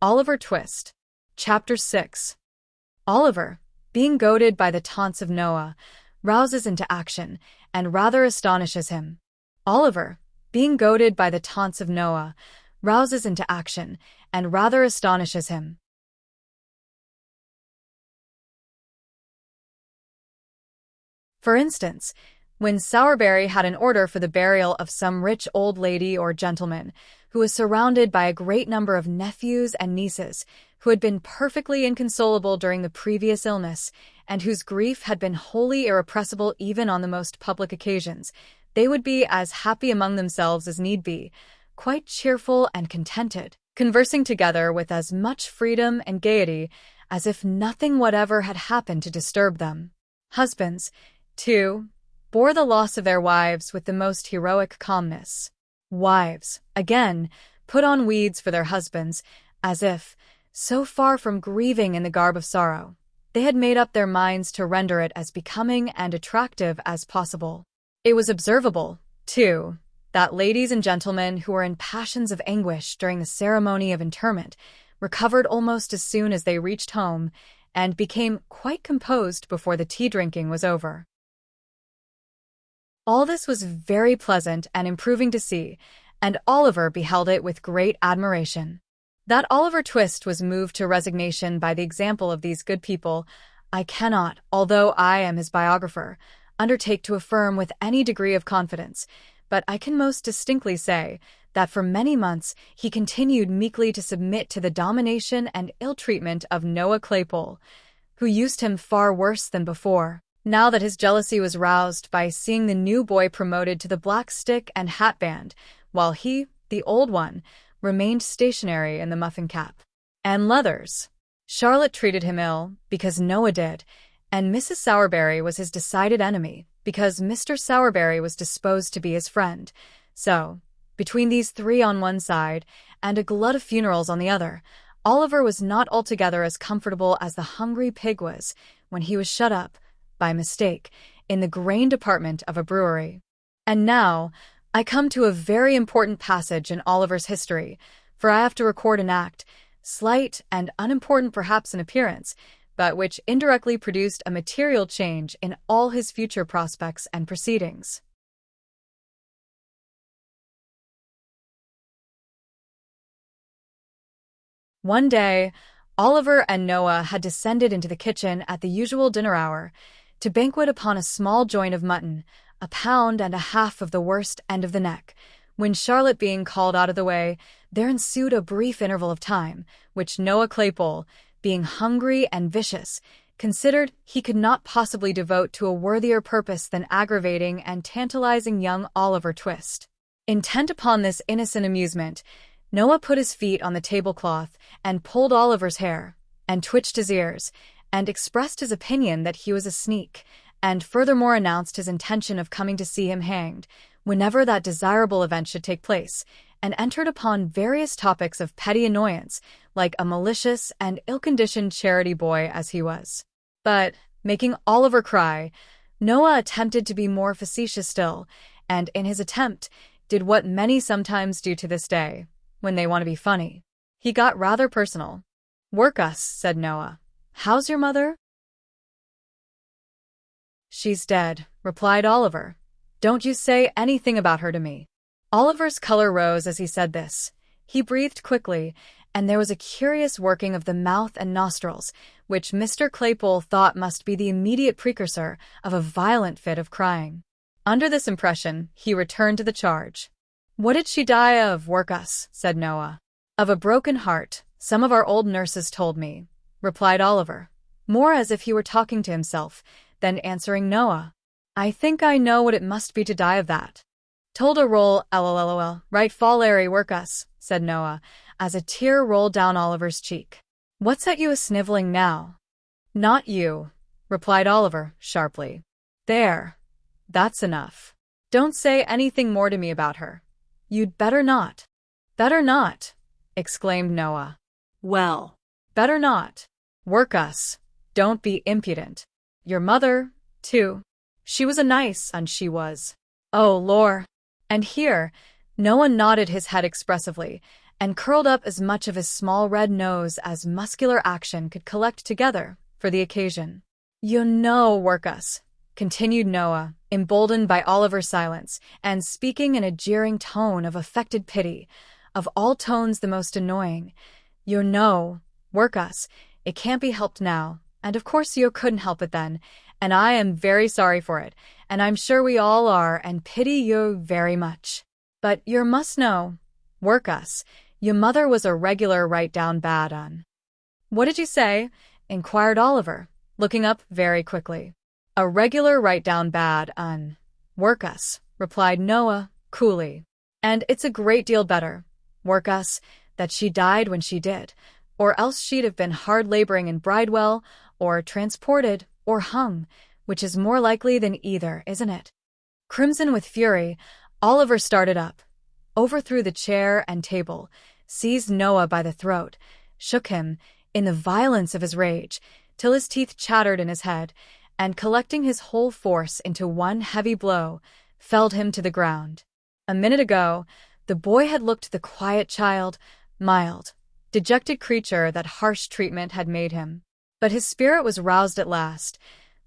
Oliver Twist. Chapter 6. Oliver, being goaded by the taunts of Noah, rouses into action and rather astonishes him. Oliver, being goaded by the taunts of Noah, rouses into action and rather astonishes him. For instance, when Sowerberry had an order for the burial of some rich old lady or gentleman who was surrounded by a great number of nephews and nieces who had been perfectly inconsolable during the previous illness and whose grief had been wholly irrepressible even on the most public occasions, they would be as happy among themselves as need be, quite cheerful and contented, conversing together with as much freedom and gaiety as if nothing whatever had happened to disturb them. Husbands, too, bore the loss of their wives with the most heroic calmness. Wives, again, put on weeds for their husbands, as if, so far from grieving in the garb of sorrow, they had made up their minds to render it as becoming and attractive as possible. It was observable, too, that ladies and gentlemen who were in passions of anguish during the ceremony of interment recovered almost as soon as they reached home and became quite composed before the tea-drinking was over. All this was very pleasant and improving to see, and Oliver beheld it with great admiration. That Oliver Twist was moved to resignation by the example of these good people, I cannot, although I am his biographer, undertake to affirm with any degree of confidence, but I can most distinctly say that for many months he continued meekly to submit to the domination and ill-treatment of Noah Claypole, who used him far worse than before. Now that his jealousy was roused by seeing the new boy promoted to the black stick and hat band, while he, the old one, remained stationary in the muffin cap and leathers. Charlotte treated him ill, because Noah did, and Mrs. Sowerberry was his decided enemy, because Mr. Sowerberry was disposed to be his friend. So, between these three on one side, and a glut of funerals on the other, Oliver was not altogether as comfortable as the hungry pig was when he was shut up, by mistake, in the grain department of a brewery. And now, I come to a very important passage in Oliver's history, for I have to record an act, slight and unimportant perhaps in appearance, but which indirectly produced a material change in all his future prospects and proceedings. One day, Oliver and Noah had descended into the kitchen at the usual dinner hour, to banquet upon a small joint of mutton, 1.5 pounds of the worst end of the neck. When Charlotte being called out of the way, there ensued a brief interval of time, which Noah Claypole, being hungry and vicious, considered he could not possibly devote to a worthier purpose than aggravating and tantalizing young Oliver Twist. Intent upon this innocent amusement, Noah put his feet on the tablecloth and pulled Oliver's hair, and twitched his ears, and expressed his opinion that he was a sneak, and furthermore announced his intention of coming to see him hanged, whenever that desirable event should take place, and entered upon various topics of petty annoyance, like a malicious and ill-conditioned charity boy as he was. But, making Oliver cry, Noah attempted to be more facetious still, and in his attempt did what many sometimes do to this day, when they want to be funny. He got rather personal. "Work us," said Noah. "How's your mother?" "She's dead," replied Oliver. "Don't you say anything about her to me." Oliver's color rose as he said this. He breathed quickly, and there was a curious working of the mouth and nostrils, which Mr. Claypole thought must be the immediate precursor of a violent fit of crying. Under this impression, he returned to the charge. "What did she die of, Workus?" said Noah. "Of a broken heart, some of our old nurses told me," replied Oliver, more as if he were talking to himself than answering Noah. "I think I know what it must be to die of that." "Told a roll, lol, right Larry Workus," said Noah, as a tear rolled down Oliver's cheek. "What's at you a-sniveling now?" "Not you," replied Oliver, sharply. "There. That's enough. Don't say anything more to me about her. You'd better not." "Better not," exclaimed Noah. "Well, better not. Workus, don't be impudent. Your mother, too. She was a nice un, she was. Oh, lor." And here, Noah nodded his head expressively, and curled up as much of his small red nose as muscular action could collect together for the occasion. "You know, Workus," continued Noah, emboldened by Oliver's silence, and speaking in a jeering tone of affected pity, of all tones the most annoying. "You know, Workus, it can't be helped now, and of course you couldn't help it then, and I am very sorry for it, and I'm sure we all are, and pity you very much. But you must know, Workus, your mother was a regular right-down bad un." "What did you say?" inquired Oliver, looking up very quickly. "A regular right-down bad un, Workus," replied Noah coolly. "And it's a great deal better, Workus, that she died when she did, or else she'd have been hard laboring in Bridewell, or transported, or hung, which is more likely than either, isn't it?" Crimson with fury, Oliver started up, overthrew the chair and table, seized Noah by the throat, shook him, in the violence of his rage, till his teeth chattered in his head, and collecting his whole force into one heavy blow, felled him to the ground. A minute ago, the boy had looked the quiet child, mild, dejected creature that harsh treatment had made him. But his spirit was roused at last.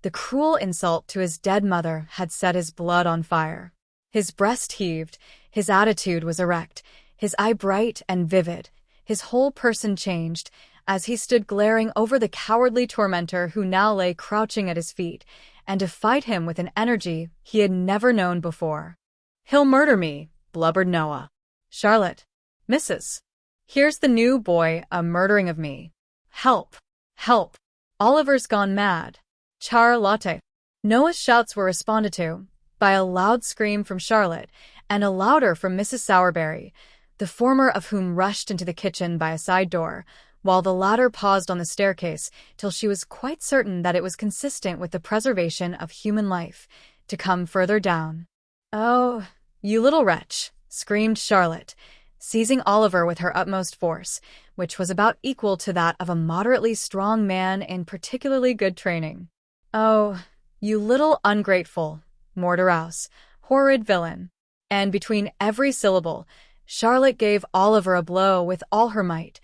The cruel insult to his dead mother had set his blood on fire. His breast heaved, his attitude was erect, his eye bright and vivid, his whole person changed, as he stood glaring over the cowardly tormentor who now lay crouching at his feet, and defied him with an energy he had never known before. "He'll murder me," blubbered Noah. "Charlotte, Mrs. Here's the new boy a-murdering of me. Help! Help! Oliver's gone mad. Charlotte." Noah's shouts were responded to by a loud scream from Charlotte and a louder from Mrs. Sowerberry, the former of whom rushed into the kitchen by a side door, while the latter paused on the staircase till she was quite certain that it was consistent with the preservation of human life to come further down. "Oh, you little wretch!" screamed Charlotte, seizing Oliver with her utmost force, which was about equal to that of a moderately strong man in particularly good training. "Oh, you little ungrateful, Morderouse, horrid villain!" And between every syllable, Charlotte gave Oliver a blow with all her might,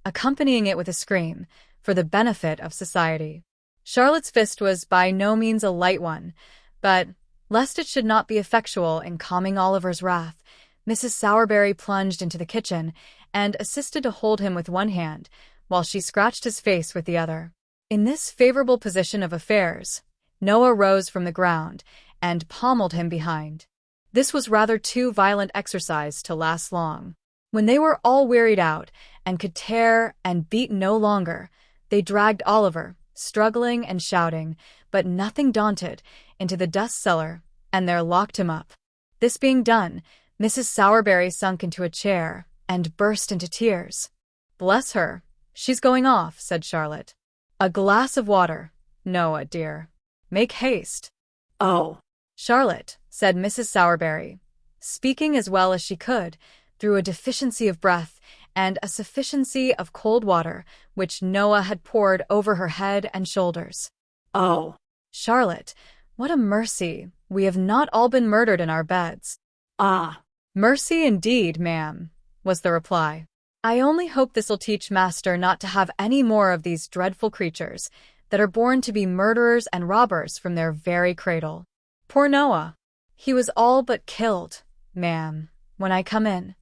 accompanying it with a scream, for the benefit of society. Charlotte's fist was by no means a light one, but, lest it should not be effectual in calming Oliver's wrath, Mrs. Sowerberry plunged into the kitchen and assisted to hold him with one hand, while she scratched his face with the other. In this favorable position of affairs, Noah rose from the ground and pommeled him behind. This was rather too violent exercise to last long. When they were all wearied out and could tear and beat no longer, they dragged Oliver, struggling and shouting, but nothing daunted, into the dust cellar, and there locked him up. This being done, Mrs. Sowerberry sunk into a chair and burst into tears. "Bless her, she's going off," said Charlotte. "A glass of water, Noah, dear. Make haste." "Oh, Charlotte," said Mrs. Sowerberry, speaking as well as she could, through a deficiency of breath and a sufficiency of cold water, which Noah had poured over her head and shoulders. "Oh, Charlotte, what a mercy we have not all been murdered in our beds." "Ah, mercy indeed, ma'am," was the reply. "I only hope this'll teach master not to have any more of these dreadful creatures that are born to be murderers and robbers from their very cradle. Poor Noah, he was all but killed, ma'am, when I come in."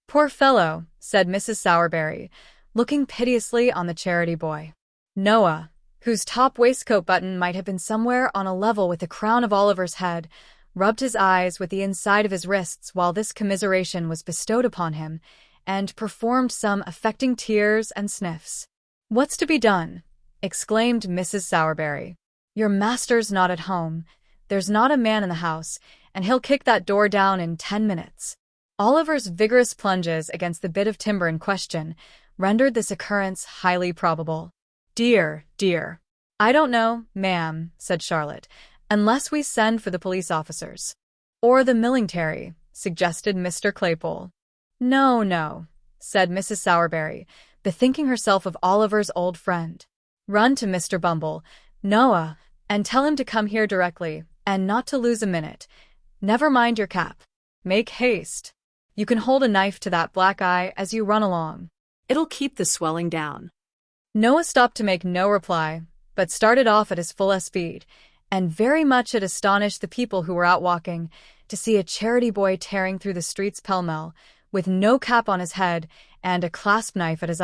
"Poor fellow," said Mrs. Sowerberry, looking piteously on the charity boy. Noah, whose top waistcoat button might have been somewhere on a level with the crown of Oliver's head, rubbed his eyes with the inside of his wrists while this commiseration was bestowed upon him, and performed some affecting tears and sniffs. "What's to be done?" exclaimed Mrs. Sowerberry. "Your master's not at home. There's not a man in the house, and he'll kick that door down in 10 minutes. Oliver's vigorous plunges against the bit of timber in question rendered this occurrence highly probable. "Dear, dear. I don't know, ma'am," said Charlotte, "unless we send for the police officers." "Or the millingtary," suggested Mr. Claypole. "No, no," said Mrs. Sowerberry, bethinking herself of Oliver's old friend. "Run to Mr. Bumble, Noah, and tell him to come here directly, and not to lose a minute. Never mind your cap. Make haste." You can hold a knife to that black eye as you run along. It'll keep the swelling down. Noah stopped to make no reply, but started off at his full speed, and very much it astonished the people who were out walking to see a charity boy tearing through the streets pell-mell, with no cap on his head and a clasp knife at his